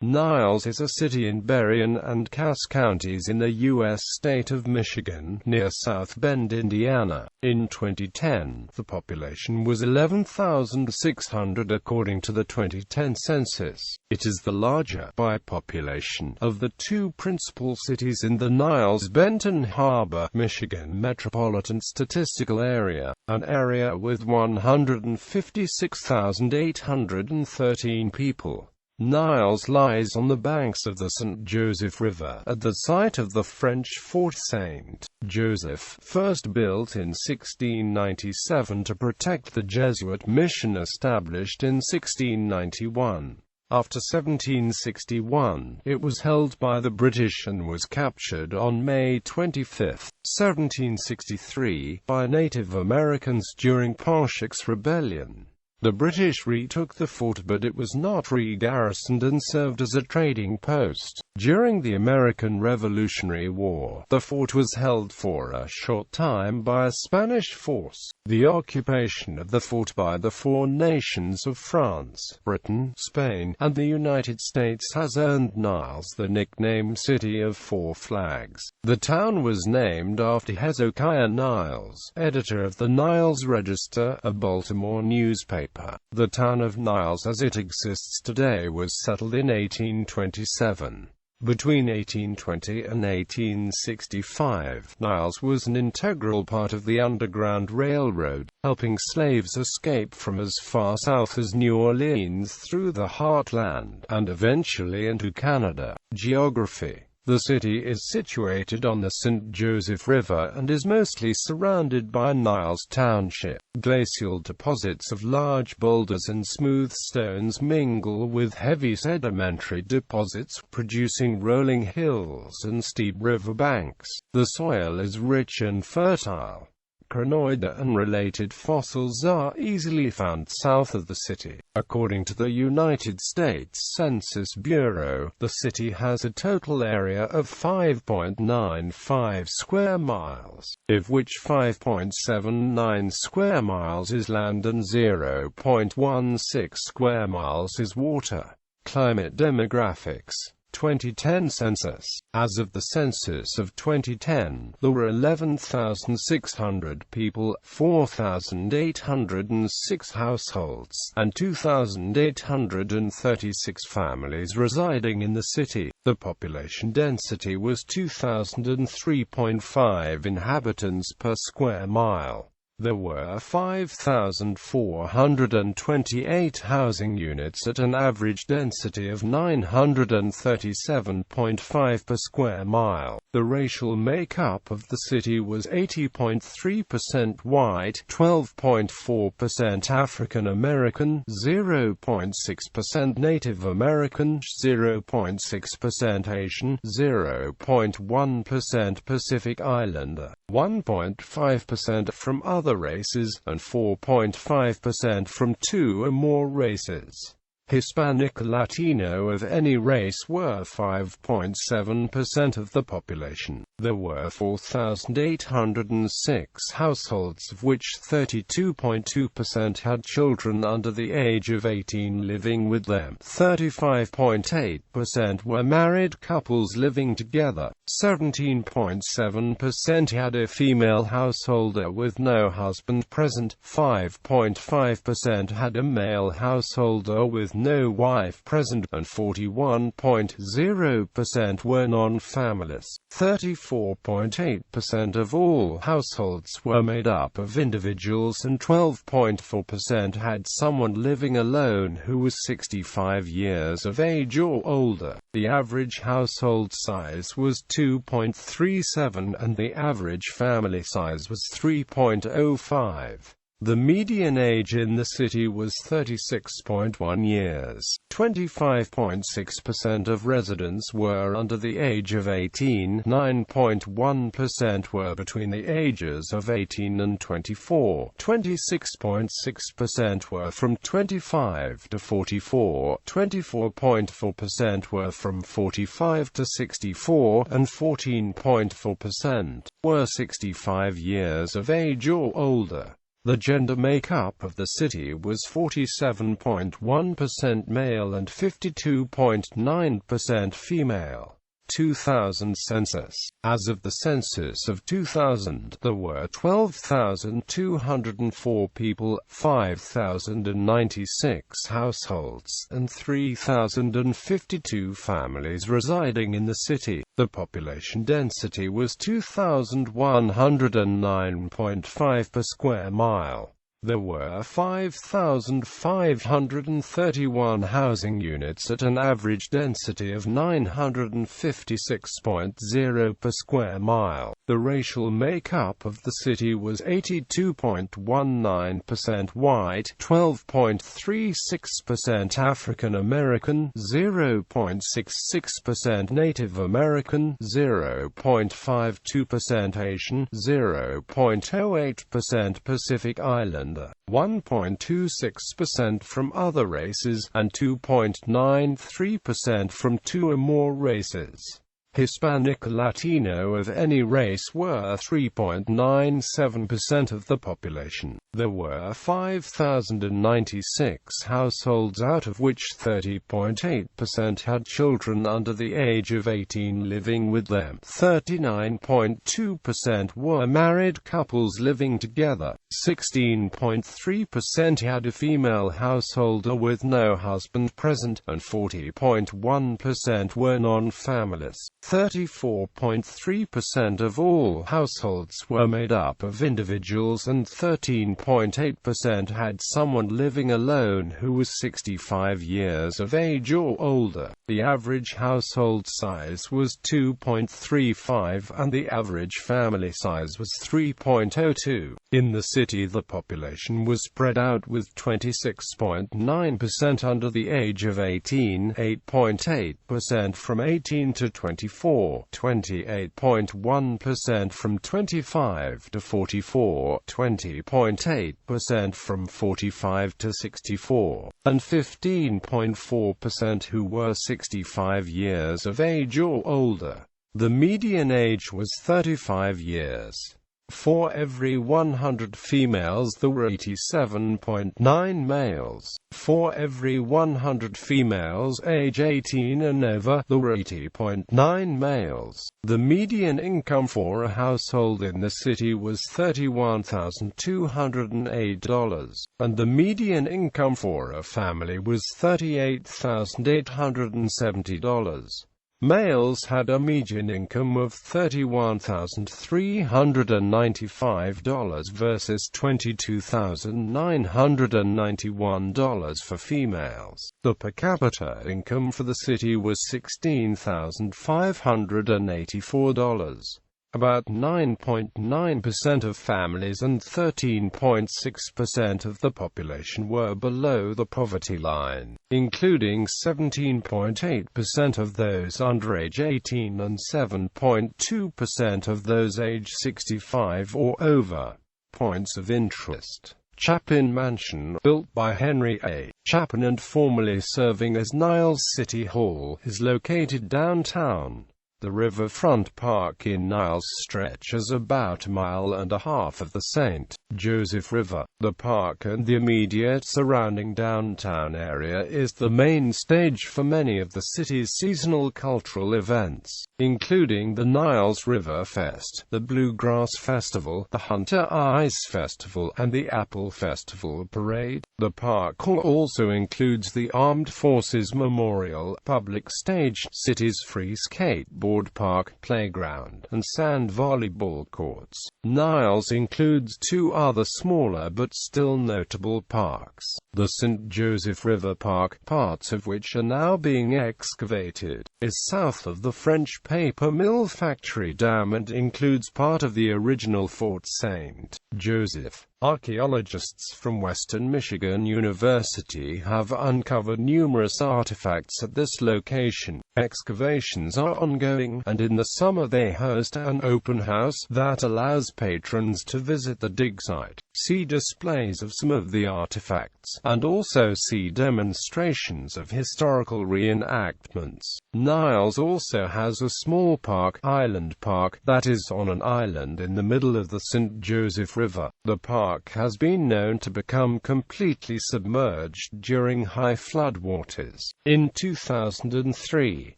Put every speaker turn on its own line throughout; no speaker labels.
Niles is a city in Berrien and Cass counties in the U.S. state of Michigan, near South Bend, Indiana. In 2010, the population was 11,600 according to the 2010 census. It is the larger, by population, of the two principal cities in the Niles-Benton Harbor, Michigan Metropolitan Statistical Area, an area with 156,813 people. Niles lies on the banks of the St. Joseph River, at the site of the French Fort St. Joseph, first built in 1697 to protect the Jesuit mission established in 1691. After 1761, it was held by the British and was captured on May 25, 1763, by Native Americans during Pontiac's Rebellion. The British retook the fort, but it was not re-garrisoned and served as a trading post. During the American Revolutionary War, the fort was held for a short time by a Spanish force. The occupation of the fort by the four nations of France, Britain, Spain, and the United States has earned Niles the nickname City of Four Flags. The town was named after Hezekiah Niles, editor of the Niles Register, a Baltimore newspaper. The town of Niles as it exists today was settled in 1827. Between 1820 and 1865, Niles was an integral part of the Underground Railroad, helping slaves escape from as far south as New Orleans through the heartland, and eventually into Canada. Geography. The city is situated on the St. Joseph River and is mostly surrounded by Niles Township. Glacial deposits of large boulders and smooth stones mingle with heavy sedimentary deposits, producing rolling hills and steep river banks. The soil is rich and fertile. Crinoid and related fossils are easily found south of the city. According to the United States Census Bureau, the city has a total area of 5.95 square miles, of which 5.79 square miles is land and 0.16 square miles is water. Climate demographics. 2010 census. As of the census of 2010, there were 11,600 people, 4,806 households, and 2,836 families residing in the city. The population density was 2,003.5 inhabitants per square mile. There were 5,428 housing units at an average density of 937.5 per square mile. The racial makeup of the city was 80.3% white, 12.4% African American, 0.6% Native American, 0.6% Asian, 0.1% Pacific Islander, 1.5% from other races, and 4.5% from two or more races. Hispanic Latino of any race were 5.7% of the population. There were 4,806 households, of which 32.2% had children under the age of 18 living with them. 35.8% were married couples living together. 17.7% had a female householder with no husband present. 5.5% had a male householder with no wife present, and 41.0% were non-families. 34.8% of all households were made up of individuals, and 12.4% had someone living alone who was 65 years of age or older. The average household size was 2.37 and the average family size was 3.05. The median age in the city was 36.1 years. 25.6% of residents were under the age of 18, 9.1% were between the ages of 18 and 24, 26.6% were from 25 to 44, 24.4% were from 45 to 64, and 14.4% were 65 years of age or older. The gender makeup of the city was 47.1% male and 52.9% female. 2000 census. As of the census of 2000, there were 12,204 people, 5,096 households, and 3,052 families residing in the city. The population density was 2,109.5 per square mile. There were 5,531 housing units at an average density of 956.0 per square mile. The racial makeup of the city was 82.19% white, 12.36% African American, 0.66% Native American, 0.52% Asian, 0.08% Pacific Islander, 1.26% from other races, and 2.93% from two or more races. Hispanic or Latino of any race were 3.97% of the population. There were 5,096 households, out of which 30.8% had children under the age of 18 living with them. 39.2% were married couples living together. 16.3% had a female householder with no husband present, and 40.1% were non-families. 34.3% of all households were made up of individuals, and 13.8% had someone living alone who was 65 years of age or older. The average household size was 2.35, and the average family size was 3.02. In the city, the population was spread out with 26.9% under the age of 18, 8.8% from 18 to 24, 28.1% from 25 to 44, 20.8% from 45 to 64, and 15.4% who were 65 years of age or older. The median age was 35 years. For every 100 females there were 87.9 males. For every 100 females age 18 and over, there were 80.9 males. The median income for a household in the city was $31,208, and the median income for a family was $38,870. Males had a median income of $31,395 versus $22,991 for females. The per capita income for the city was $16,584. About 9.9% of families and 13.6% of the population were below the poverty line, including 17.8% of those under age 18 and 7.2% of those age 65 or over. Points of interest. Chaplin Mansion, built by Henry A. Chaplin and formerly serving as Niles City Hall, is located downtown. The riverfront park in Niles stretches about 1.5 miles of the St. Joseph River. The park and the immediate surrounding downtown area is the main stage for many of the city's seasonal cultural events, including the Niles River Fest, the Bluegrass Festival, the Hunter Ice Festival, and the Apple Festival Parade. The park also includes the Armed Forces Memorial, public stage, city's free skateboard park, playground, and sand volleyball courts. Niles includes two other smaller but still notable parks. The St. Joseph River Park, parts of which are now being excavated, is south of the French paper mill factory dam and includes part of the original Fort St. Joseph. Archaeologists from Western Michigan University have uncovered numerous artifacts at this location. Excavations are ongoing, and in the summer they host an open house that allows patrons to visit the dig site, see displays of some of the artifacts, and also see demonstrations of historical reenactments. Niles also has a small park, Island Park, that is on an island in the middle of the St. Joseph River. The park park has been known to become completely submerged during high floodwaters. In 2003,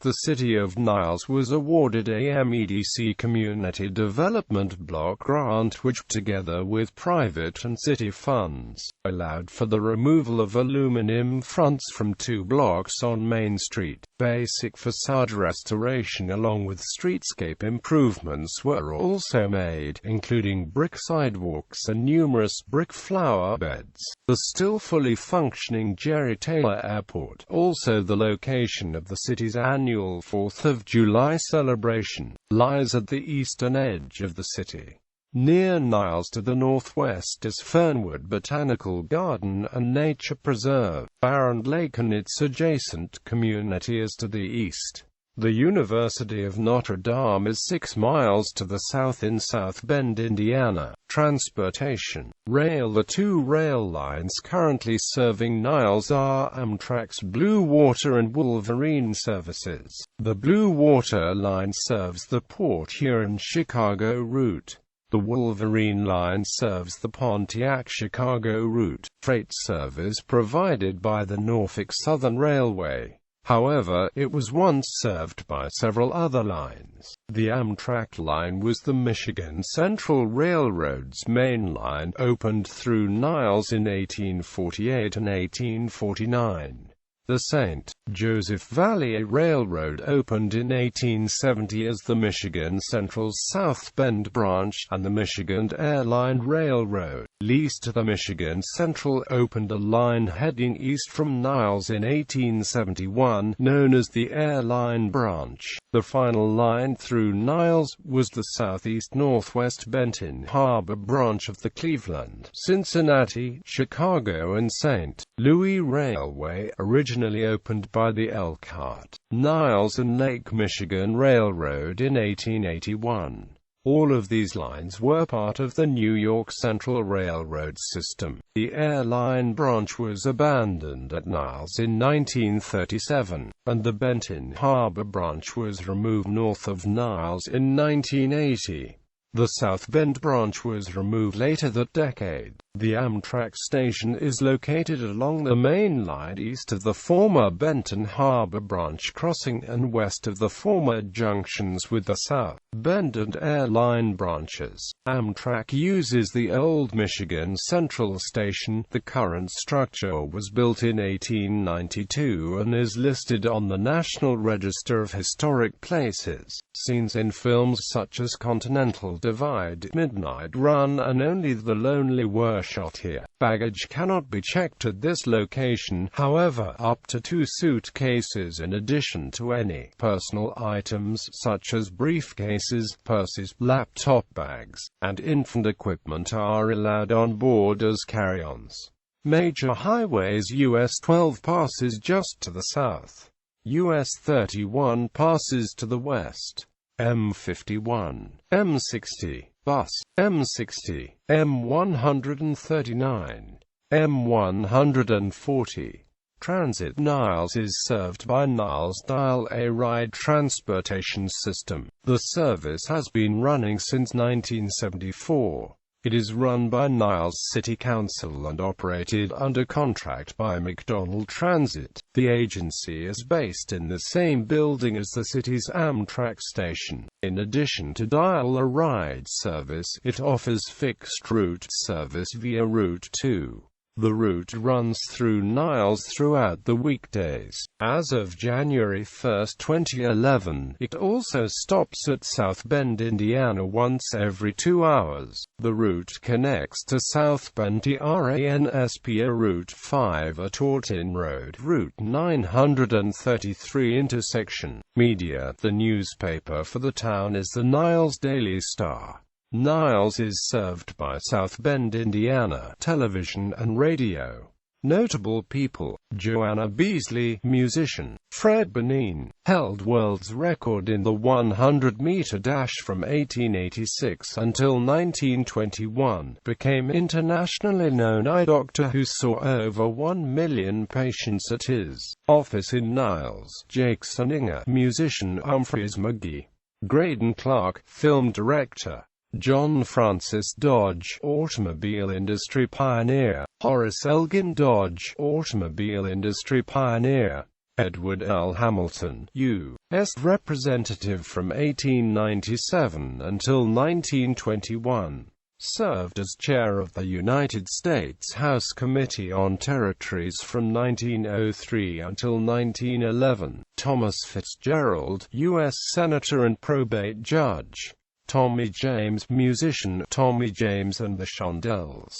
the City of Niles was awarded a MEDC Community Development Block Grant which, together with private and city funds, allowed for the removal of aluminum fronts from 2 blocks on Main Street. Basic facade restoration along with streetscape improvements were also made, including brick sidewalks and numerous brick flower beds. The still fully functioning Jerry Taylor Airport, also the location of the city's annual 4th of July celebration, lies at the eastern edge of the city. Near Niles to the northwest is Fernwood Botanical Garden and Nature Preserve. Barrien Lake and its adjacent community is to the east. The University of Notre Dame is 6 miles to the south in South Bend, Indiana. Transportation. Rail. The 2 rail lines currently serving Niles are Amtrak's Blue Water and Wolverine services. The Blue Water line serves the Port Huron-Chicago route. The Wolverine line serves the Pontiac-Chicago route. Freight service provided by the Norfolk Southern Railway. However, it was once served by several other lines. The Amtrak line was the Michigan Central Railroad's main line, opened through Niles in 1848 and 1849. The St. Joseph Valley Railroad opened in 1870 as the Michigan Central's South Bend branch, and the Michigan Airline Railroad, leased to the Michigan Central, opened a line heading east from Niles in 1871, known as the Airline Branch. The final line through Niles was the Southeast-Northwest Benton Harbor branch of the Cleveland, Cincinnati, Chicago and St. Louis Railway, originally opened by the Elkhart, Niles and Lake Michigan Railroad in 1881. All of these lines were part of the New York Central Railroad system. The Airline Branch was abandoned at Niles in 1937, and the Benton Harbor Branch was removed north of Niles in 1980. The South Bend branch was removed later that decade. The Amtrak station is located along the main line east of the former Benton Harbor branch crossing and west of the former junctions with the South Bend and Airline branches. Amtrak uses the old Michigan Central Station. The current structure was built in 1892 and is listed on the National Register of Historic Places. Scenes in films such as Continental Divide, Midnight Run and Only the Lonely were shot here. Baggage cannot be checked at this location, however, up to 2 suitcases in addition to any personal items such as briefcases, purses, laptop bags, and infant equipment are allowed on board as carry-ons. Major highways: US 12 passes just to the south. US 31 passes to the west. M51, M60, bus, M60, M139, M140. Transit. Niles is served by Niles Dial-A Ride transportation system. The service has been running since 1974. It is run by Niles City Council and operated under contract by McDonald Transit. The agency is based in the same building as the city's Amtrak station. In addition to Dial-A-Ride service, it offers fixed route service via Route 2. The route runs through Niles throughout the weekdays. As of January 1, 2011, it also stops at South Bend, Indiana once every 2 hours. The route connects to South Bend TRANSP Route 5 at Orton Road, Route 933 intersection. Media. The newspaper for the town is the Niles Daily Star. Niles is served by South Bend, Indiana television and radio. Notable people: Joanna Beasley, musician. Fred Benin, held world's record in the 100-meter dash from 1886 until 1921, became internationally known eye doctor who saw over 1 million patients at his office in Niles. Jake Sunninger, musician. Humphreys McGee, Graydon Clark, film director. John Francis Dodge, automobile industry pioneer. Horace Elgin Dodge, automobile industry pioneer. Edward L. Hamilton, U.S. Representative from 1897 until 1921. Served as chair of the United States House Committee on Territories from 1903 until 1911. Thomas Fitzgerald, U.S. Senator and probate judge. Tommy James, musician. Tommy James and the Shondells.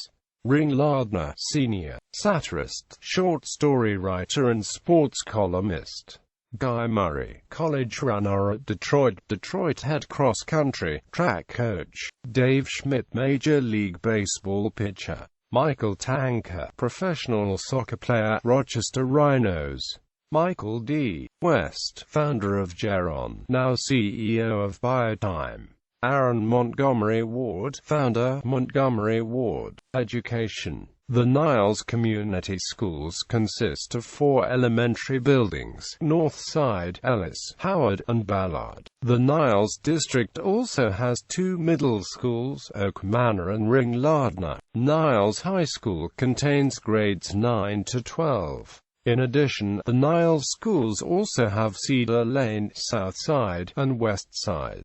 Ring Lardner, Sr., satirist, short story writer and sports columnist. Guy Murray, college runner at Detroit head cross-country, track coach. Dave Schmidt, Major League Baseball pitcher. Michael Tanker, professional soccer player, Rochester Rhinos. Michael D. West, founder of Geron, now CEO of Biotime. Aaron Montgomery Ward, founder, Montgomery Ward. Education. The Niles Community Schools consist of 4 elementary buildings: Northside, Ellis, Howard, and Ballard. The Niles District also has 2 middle schools, Oak Manor and Ring Lardner. Niles High School contains grades 9 to 12. In addition, the Niles schools also have Cedar Lane, Southside, and Westside.